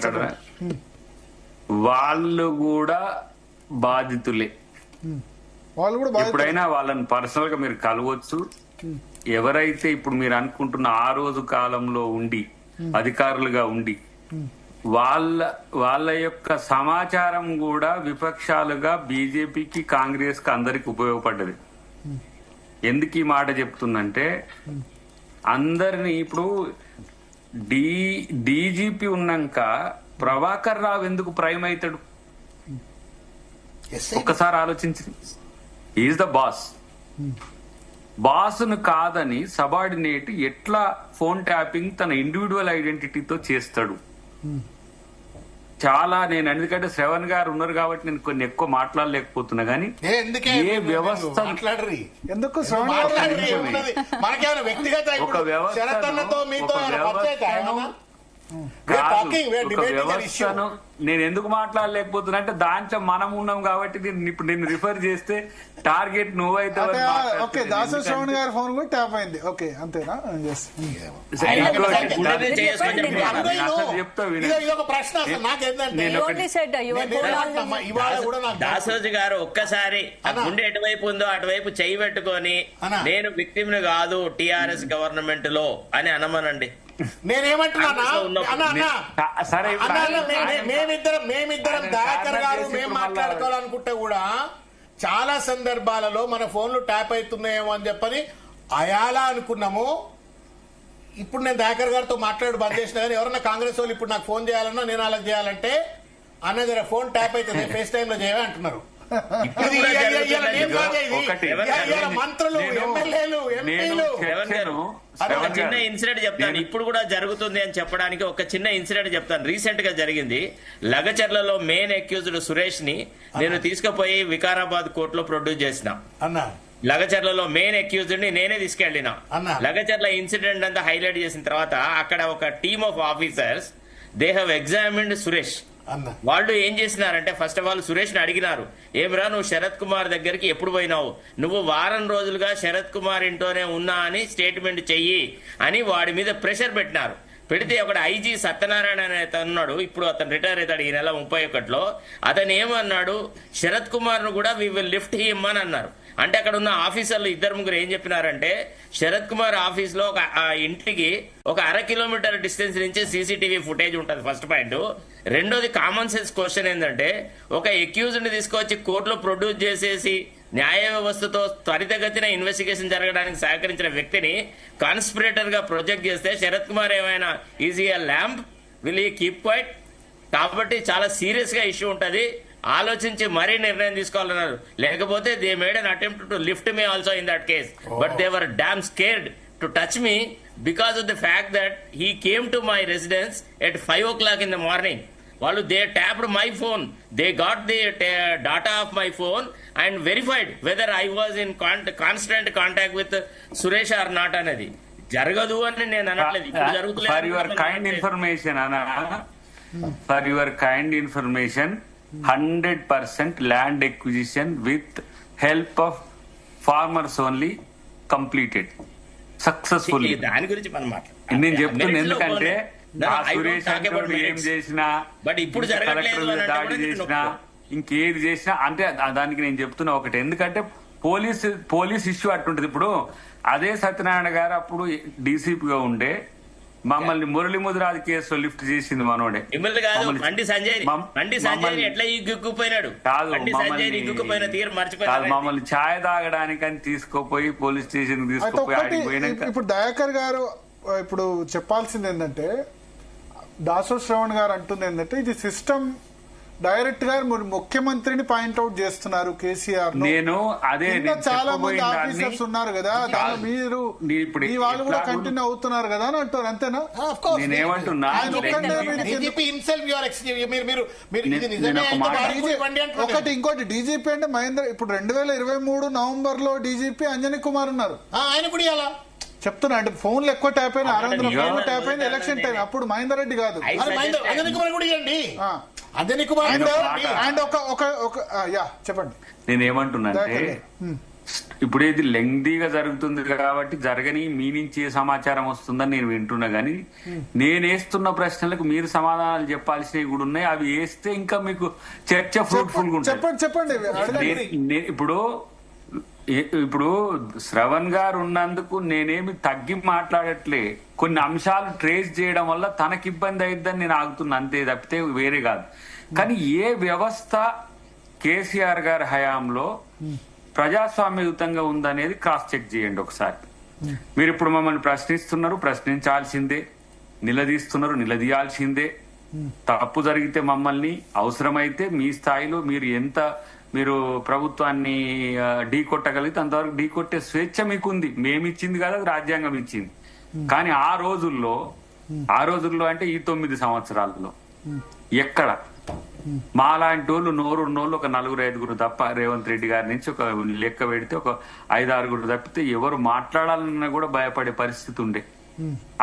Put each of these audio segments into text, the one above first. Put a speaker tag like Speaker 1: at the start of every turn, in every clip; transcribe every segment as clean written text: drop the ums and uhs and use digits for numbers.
Speaker 1: మాట్లాడరా, వాళ్ళు కూడా బాధితులే. ఎప్పుడైనా వాళ్ళని పర్సనల్ గా మీరు కలవచ్చు. ఎవరైతే ఇప్పుడు మీరు అనుకుంటున్న ఆ రోజు కాలంలో ఉండి అధికారులుగా ఉండి వాళ్ళ యొక్క సమాచారం కూడా విపక్షాలుగా బీజేపీకి, కాంగ్రెస్ కి అందరికి ఉపయోగపడ్డది. ఎందుకు ఈ మాట చెప్తుందంటే, అందరిని ఇప్పుడు డీజీపీ ఉన్నాక ప్రభాకర్ రావు ఎందుకు ప్రైమ్ అవుతాడు? ఒక్కసారి ఆలోచించి. Is the boss. బాస్ను కాదని సబార్డినేట్ ఎట్లా ఫోన్ ట్యాపింగ్ తన ఇండివిజువల్ ఐడెంటిటీతో చేస్తాడు? చాలా నేను ఎందుకంటే శ్రవణ్ గారు ఉన్నారు కాబట్టి నేను కొన్ని ఎక్కువ మాట్లాడలేకపోతున్నా గానీ ఏ వ్యవస్థ
Speaker 2: ఎందుకు
Speaker 1: ఒక వ్యవస్థను నేను ఎందుకు మాట్లాడలేకపోతున్నా అంటే దాంట్లో మనం ఉన్నాం కాబట్టి ఇప్పుడు నేను రిఫర్ చేస్తే టార్గెట్ నువ్వైతే
Speaker 2: దాసరి శ్రవణ్ గారి ఫోన్ కూడా ట్యాప్ అయింది. ఓకే, అంతేనా?
Speaker 3: దాసోజీ గారు ఒక్కసారి గుండె ఎటువైపు ఉందో అటువైపు చేయి పెట్టుకొని నేను విక్టిమ్ ను కాదు టిఆర్ఎస్ గవర్నమెంట్ లో అని అనమనండి.
Speaker 4: నేనేమంటున్నా, మేమిద్దరం దయాకర్ గారు మేము మాట్లాడుకోవాలనుకుంటే కూడా చాలా సందర్భాలలో మన ఫోన్లు ట్యాప్ అవుతున్నాయేమో అని చెప్పని అయాలా అనుకున్నాము. ఇప్పుడు నేను దయాకర్ గారితో మాట్లాడు బంద్ చేసిన కానీ ఎవరన్నా కాంగ్రెస్ వాళ్ళు ఇప్పుడు నాకు ఫోన్ చేయాలన్నా నేను అలా చేయాలంటే అన్న ఫోన్ ట్యాప్ అవుతుంది ఫేస్ టైమ్ లో చేయవే అంటున్నారు. మంత్రులు, ఎమ్మెల్యేలు, ఎంపీలు.
Speaker 3: ఒక చిన్న ఇన్సిడెంట్ చెప్తాను, ఇప్పుడు కూడా జరుగుతుంది అని చెప్పడానికి ఒక చిన్న ఇన్సిడెంట్ చెప్తాను. రీసెంట్ గా జరిగింది. లగచర్లలో మెయిన్ అక్యూజ్డ్ సురేష్ ని నేను తీసుకుపోయి వికారాబాద్ కోర్టులో ప్రొడ్యూస్ చేసిన. లగచర్లలో మెయిన్ అక్యూజ్డ్ ని నేనే తీసుకెళ్లిన. లగచర్ల ఇన్సిడెంట్ అంతా హైలైట్ చేసిన తర్వాత అక్కడ ఒక team of officers they have examined Suresh. వాళ్ళు ఏం చేసినారంటే, ఫస్ట్ ఆఫ్ ఆల్ సురేష్ ని అడిగినారు, ఏమిరా నువ్వు శరత్ కుమార్ దగ్గరికి ఎప్పుడు పోయినావు? నువ్వు వారం రోజులుగా శరత్ కుమార్ ఇంట్లోనే ఉన్నా అని స్టేట్మెంట్ చెయ్యి అని వాడి మీద ప్రెషర్ పెట్టినారు. పెడితే ఒక ఐజీ సత్యనారాయణ అనే ఉన్నాడు, ఇప్పుడు అతను రిటైర్ అవుతాడు ఈ నెల 31లో. అతను ఏమన్నాడు, శరత్ కుమార్ ను కూడా వి విల్ లిఫ్ట్ హిమ్ అని అన్నారు. అంటే అక్కడ ఉన్న ఆఫీసర్లు ఇద్దరు ముగ్గురు ఏం చెప్పినారంటే, శరత్ కుమార్ ఆఫీస్ లో ఒక ఇంటికి ఒక 1/2 కిలోమీటర్ డిస్టెన్స్ నుంచి సీసీటీవీ ఫుటేజ్ ఉంటుంది. First point. రెండోది కామన్ సెన్స్ క్వశ్చన్ ఏంటంటే, ఒక అక్యూజ్డ్ ని తీసుకొచ్చి కోర్టులో ప్రొడ్యూస్ చేసేసి న్యాయ వ్యవస్థతో త్వరితగతిన ఇన్వెస్టిగేషన్ జరగడానికి సహకరించిన వ్యక్తిని కాన్స్పిరేటర్ గా ప్రొజెక్ట్ చేస్తే శరత్ కుమార్ ఏమైనా ఈజీ ల్యాంప్ విల్ ఈ కీప్ క్వైట్? కాబట్టి చాలా సీరియస్ గా ఇష్యూ ఉంటది, ఆలోచించి మరీ నిర్ణయం తీసుకోవాలన్నారు. లేకపోతే they made an attempt to lift me also in that case, but they were damn scared to touch me because of the fact that he came to my residence at 5 o'clock in the morning. వాళ్ళు they tapped my phone, they got the data of my phone and verified whether I was in constant contact with Suresh or not అనేది. జరగదు అని నేను అనట్లేదు, ఇప్పుడు జరుగుతుంది.
Speaker 1: For your kind information 100% land acquisition with help of farmers only completed successfully.
Speaker 3: దాని గురించి మనం
Speaker 1: నేను చెప్తున్నా, ఎందుకంటే సురేష్ ఏం చేసినా,
Speaker 3: బట్ ఇప్పుడు
Speaker 1: దాడి చేసినా, ఇంకేది చేసినా అంటే దానికి నేను చెప్తున్నా ఒకటి, ఎందుకంటే పోలీస్ ఇష్యూ అట్టుంటది. ఇప్పుడు అదే సత్యనారాయణ గారు అప్పుడు డీసీపీగా ఉండే మమ్మల్ని మురళీ ముదిరాజు కేసులో లిఫ్ట్ చేసింది మనోడే. మమ్మల్ని ఛాయ్ తాగడానికి అని తీసుకుపోయి పోలీస్ స్టేషన్ తీసుకుపోయి.
Speaker 2: ఇప్పుడు దయాకర్ గారు ఇప్పుడు చెప్పాల్సింది ఏంటంటే, దాసో శ్రవణ్ గారు అంటుంది ఏంటంటే, ఇది సిస్టమ్ డైరెక్ట్ గా ముఖ్యమంత్రిని పాయింట్అవుట్ చేస్తున్నారు కేసీఆర్.
Speaker 1: నేను అదే
Speaker 2: చాలా మంది ఆఫీసర్స్ ఉన్నారు కదా, మీరు వాళ్ళు కూడా కంటిన్యూ అవుతున్నారు కదా అని అంటారు. అంతేనా?
Speaker 1: నేనేమంటున్నా,
Speaker 2: ఒకటి ఇంకోటి డీజీపీ అంటే మహేందర్, ఇప్పుడు 2023 నవంబర్ లో డీజీపీ అంజనీ కుమార్ ఉన్నారు.
Speaker 4: ఆయన కూడా ఇలా
Speaker 2: చెప్తున్నా అంటే ఫోన్లు ఎక్కువ ట్యాప్ అయినా 600 ఫోన్లు ట్యాప్ అయింది ఎలక్షన్ టైం. అప్పుడు మహేందర్ రెడ్డి కాదు,
Speaker 4: చెప్పండి.
Speaker 1: నేనేమంటున్నా అంటే, ఇప్పుడు ఇది లెంగ్దీగా జరుగుతుంది కాబట్టి జరగని మీ నుంచి ఏ సమాచారం వస్తుందని నేను వింటున్నా గానీ నేను వేస్తున్న ప్రశ్నలకు మీరు సమాధానాలు చెప్పాల్సినవి కూడా ఉన్నాయి. అవి వేస్తే ఇంకా మీకు చర్చ ఫ్రూట్ఫుల్ గా ఉంటుంది.
Speaker 2: చెప్పండి
Speaker 1: ఇప్పుడు శ్రవణ్ గారు ఉన్నందుకు నేనేమి తగ్గి మాట్లాడట్లే. కొన్ని అంశాలు ట్రేస్ చేయడం వల్ల తనకి ఇబ్బంది అయిద్దని నేను ఆగుతున్నా, అంతే తప్పితే వేరే కాదు. కానీ ఏ వ్యవస్థ కేసీఆర్ గారి హయాంలో ప్రజాస్వామ్యయుతంగా ఉందనేది క్రాస్ చెక్ చేయండి ఒకసారి. మీరు ఇప్పుడు మమ్మల్ని ప్రశ్నిస్తున్నారు, ప్రశ్నించాల్సిందే. నిలదీస్తున్నారు, నిలదీయాల్సిందే. తప్పు జరిగితే మమ్మల్ని అవసరమైతే మీ స్థాయిలో మీరు ప్రభుత్వాన్ని ఢీ కొట్టగలిగితే అంతవరకు ఢీ కొట్టే స్వేచ్ఛ మీకుంది. మేమిచ్చింది కదా, రాజ్యాంగం ఇచ్చింది. కానీ ఆ రోజుల్లో అంటే ఈ 9 సంవత్సరాలలో ఎక్కడ మాలాంటి వాళ్ళు నోరున్నోళ్ళు ఒక 4-5 తప్ప, రేవంత్ రెడ్డి గారి నుంచి ఒక లెక్క పెడితే ఒక 5-6 తప్పితే ఎవరు మాట్లాడాలన్నా కూడా భయపడే పరిస్థితి ఉండే.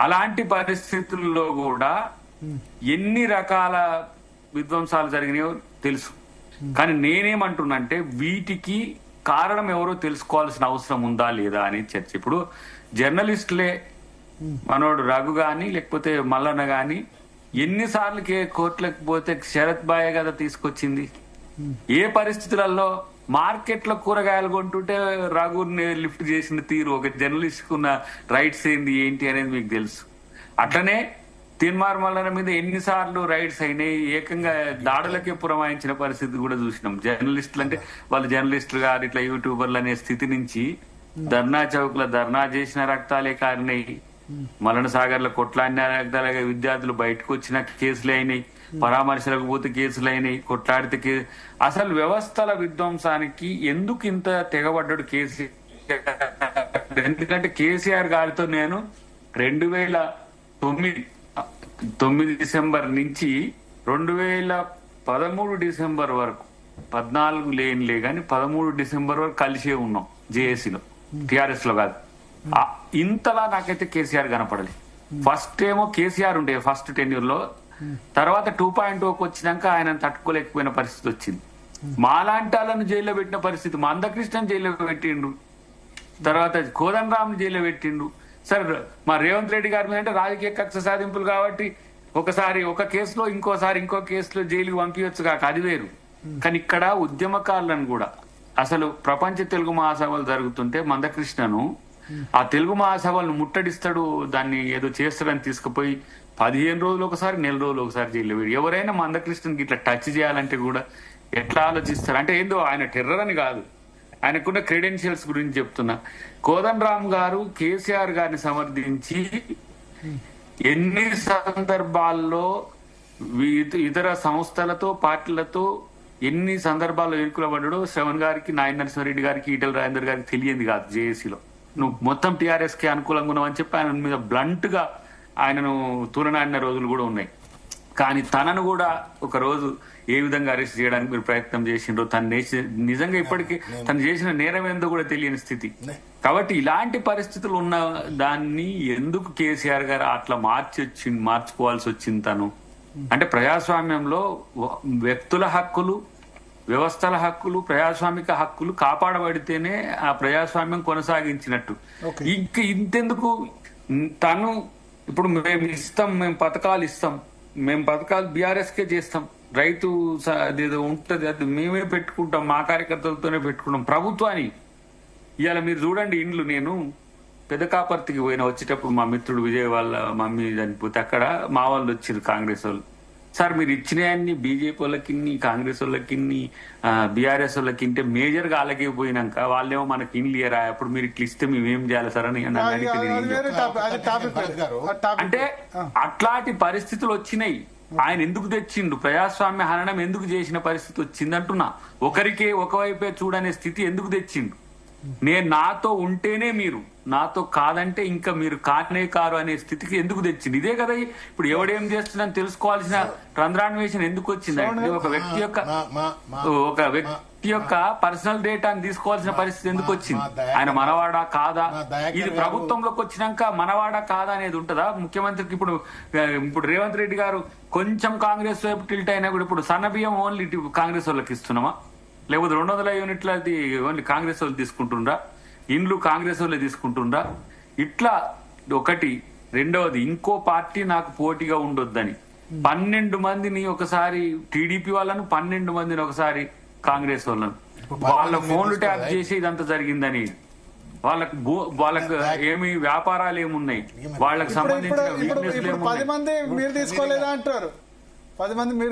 Speaker 1: అలాంటి పరిస్థితుల్లో కూడా ఎన్ని రకాల విధ్వంసాలు జరిగినాయో తెలుసు. కానీ నేనేమంటున్నంటే వీటికి కారణం ఎవరో తెలుసుకోవాల్సిన అవసరం ఉందా లేదా అని చర్చ. ఇప్పుడు జర్నలిస్టులే మనోడు రఘు గాని లేకపోతే మల్లన్న గాని ఎన్నిసార్లు కోర్టులకు పోతే శరత్ బాయ్ కదా తీసుకొచ్చింది. ఏ పరిస్థితులలో మార్కెట్లో కూరగాయలు కొంటుంటే రఘుని లిఫ్ట్ చేసిన తీరు, ఒక జర్నలిస్ట్ కున్న రైట్స్ ఏంటి అనేది మీకు తెలుసు. అట్లనే తీన్మార్ మల్లన్న మీద ఎన్నిసార్లు రైట్స్ అయినాయి, ఏకంగా దాడులకే పురమాయించిన పరిస్థితి కూడా చూసినాం. జర్నలిస్టులు అంటే వాళ్ళు జర్నలిస్టులు గారు ఇట్లా యూట్యూబర్లు అనే స్థితి నుంచి ధర్నా చౌక్ లో ధర్నా చేసిన రక్తాలే కారినాయి. మల్లన సాగర్ లో కొట్లాడిన రక్తాలే, విద్యార్థులు బయటకు వచ్చిన కేసులు అయినాయి, పరామర్శలకు పోతే కేసులు అయినాయి, కొట్లాడితే అసలు వ్యవస్థల విధ్వంసానికి ఎందుకు ఇంత తెగబడ్డాడు కేసీఆర్? ఎందుకంటే కేసీఆర్ గారితో నేను 2009 డిసెంబర్ నుంచి 2013 డిసెంబర్ వరకు, 14 లేనిలే గాని 13 డిసెంబర్ వరకు కలిసే ఉన్నాం జేఏసీలో, టిఆర్ఎస్ లో కాదు. ఇంతలా నాకైతే కేసీఆర్ కనపడలేదు. ఫస్ట్ ఏమో కేసీఆర్ ఉండే ఫస్ట్ టెన్యూర్ లో, తర్వాత 2.0 వచ్చినాక ఆయన తట్టుకోలేకపోయిన పరిస్థితి వచ్చింది. మాలాంటి వాళ్ళను జైల్లో పెట్టిన పరిస్థితి, మందకృష్ణన్ జైల్లో పెట్టిండు, తర్వాత కోదండరామ్ జైల్లో పెట్టిండు. సార్ మా రేవంత్ రెడ్డి గారి మీద అంటే రాజకీయ కక్ష సాధింపులు కాబట్టి ఒకసారి ఒక కేసులో ఇంకోసారి ఇంకో కేసులో జైలుకి పంపించచ్చు కాక, అది వేరు. కానీ ఇక్కడ ఉద్యమకారులను కూడా అసలు ప్రపంచ తెలుగు మహాసభలు జరుగుతుంటే మందకృష్ణను ఆ తెలుగు మహాసభలను ముట్టడిస్తాడు, దాన్ని ఏదో చేస్తాడని తీసుకుపోయి 15 రోజులు ఒకసారి, 1 నెల రోజులు ఒకసారి జైల్లో వేడు. ఎవరైనా మందకృష్ణకి ఇట్లా టచ్ చేయాలంటే కూడా ఎట్లా ఆలోచిస్తారు అంటే ఏందో ఆయన టెర్రర్ అని కాదు, ఆయనకున్న క్రెడెన్షియల్స్ గురించి చెప్తున్నా. కోదండరామ్ గారు కేసీఆర్ గారిని సమర్థించి ఎన్ని సందర్భాల్లో ఇతర సంస్థలతో పార్టీలతో ఎన్ని సందర్భాల్లో ఇరుకులబడ్డాడో శ్రవణ్ గారికి, నాయన నరసింహారెడ్డి గారికి, ఈటెల రాజేందర్ గారికి తెలియంది కాదు. జేఏసీలో నువ్వు మొత్తం టీఆర్ఎస్ కి అనుకూలంగా ఉన్నావని చెప్పి ఆయన మీద బ్లంట్ గా ఆయనను తూలనాడిన రోజులు కూడా ఉన్నాయి. కానీ తనను కూడా ఒక రోజు ఏ విధంగా అరెస్ట్ చేయడానికి మీరు ప్రయత్నం చేసిండ్రో, నిజంగా ఇప్పటికీ తను చేసిన నేరం ఏందో కూడా తెలియని స్థితి. కాబట్టి ఇలాంటి పరిస్థితులు ఉన్న దాన్ని ఎందుకు కేసీఆర్ గారు అట్లా మార్చుకోవాల్సి వచ్చింది? తను అంటే ప్రజాస్వామ్యంలో వ్యక్తుల హక్కులు, వ్యవస్థల హక్కులు, ప్రజాస్వామిక హక్కులు కాపాడబడితేనే ఆ ప్రజాస్వామ్యం కొనసాగించినట్టు. ఇంతెందుకు తను ఇప్పుడు మేము పథకాలు ఇస్తాం, మేము పథకాలు బీఆర్ఎస్ కే చేస్తాం, రైతు అదేదో ఉంటది అది మేమే పెట్టుకుంటాం, మా కార్యకర్తలతోనే పెట్టుకుంటాం ప్రభుత్వాన్ని. ఇవాళ మీరు చూడండి ఇండ్లు, నేను పెద్ద కాపర్తికి వచ్చేటప్పుడు మా మిత్రుడు విజయ్ వాళ్ళ మమ్మీ చనిపోతే అక్కడ మా వాళ్ళు వచ్చారు కాంగ్రెస్ వాళ్ళు. సార్ మీరు ఇచ్చినాయన్ని బీజేపీ వాళ్ళకి, కాంగ్రెస్ వాళ్ళకి, బీఆర్ఎస్ వాళ్ళకి ఇంటే మేజర్ గా పోయినాక వాళ్ళేమో మనకి ఇండ్లు ఇయరా, అప్పుడు మీరు ఇట్లా ఇస్తే మేమేం చేయాలి సార్ అని అంటే అట్లాంటి పరిస్థితులు వచ్చినాయి. ఆయన ఎందుకు తెచ్చిండు? ప్రజాస్వామ్య హననం ఎందుకు చేసిన పరిస్థితి వచ్చింది అంటున్నా. ఒకవైపే చూడనే స్థితి ఎందుకు తెచ్చిండు? నేను నాతో ఉంటేనే మీరు, నాతో కాదంటే ఇంకా మీరు కానే కారు అనే స్థితికి ఎందుకు తెచ్చింది? ఇదే కదా ఇప్పుడు ఎవడేం చేస్తుందని తెలుసుకోవాల్సిన రంధ్రాన్వేషణ ఎందుకు వచ్చిందంటే ఒక వ్యక్తి యొక్క పర్సనల్ డేటాని తీసుకోవాల్సిన పరిస్థితి ఎందుకు వచ్చింది? ఆయన మనవాడా కాదా? ఇది ప్రభుత్వంలోకి వచ్చినాక మనవాడా కాదా అనేది ఉంటుందా ముఖ్యమంత్రికి? ఇప్పుడు రేవంత్ రెడ్డి గారు కొంచెం కాంగ్రెస్ వైపు టిల్ట్ అయినా కూడా ఇప్పుడు సన్న బియ్యం ఓన్లీ కాంగ్రెస్ వాళ్ళకి ఇస్తున్నామా? లేకపోతే 200 యూనిట్ల అది ఓన్లీ కాంగ్రెస్ వాళ్ళు తీసుకుంటుండ్రా, ఇండ్లు కాంగ్రెస్ వాళ్ళే తీసుకుంటుండ్రా? ఇట్లా ఒకటి. రెండవది, ఇంకో పార్టీ నాకు పోటీగా ఉండొద్దని 12 మందిని ఒకసారి టీడీపీ వాళ్ళను, 12 మందిని ఒకసారి కాంగ్రెస్ వాళ్ళను, వాళ్ళ ఫోన్లు ట్యాప్ చేసి ఇదంతా జరిగిందని. వాళ్ళకు ఏమి వ్యాపారాలు ఏమున్నాయి, వాళ్ళకి
Speaker 2: ఇప్పుడు
Speaker 1: సంబంధించిన
Speaker 2: ఇప్పుడు
Speaker 1: వీక్నెస్లు
Speaker 2: ఇప్పుడు 10 మంది మీరు తీసుకోలేదా అంటారు, 10 మంది మీరు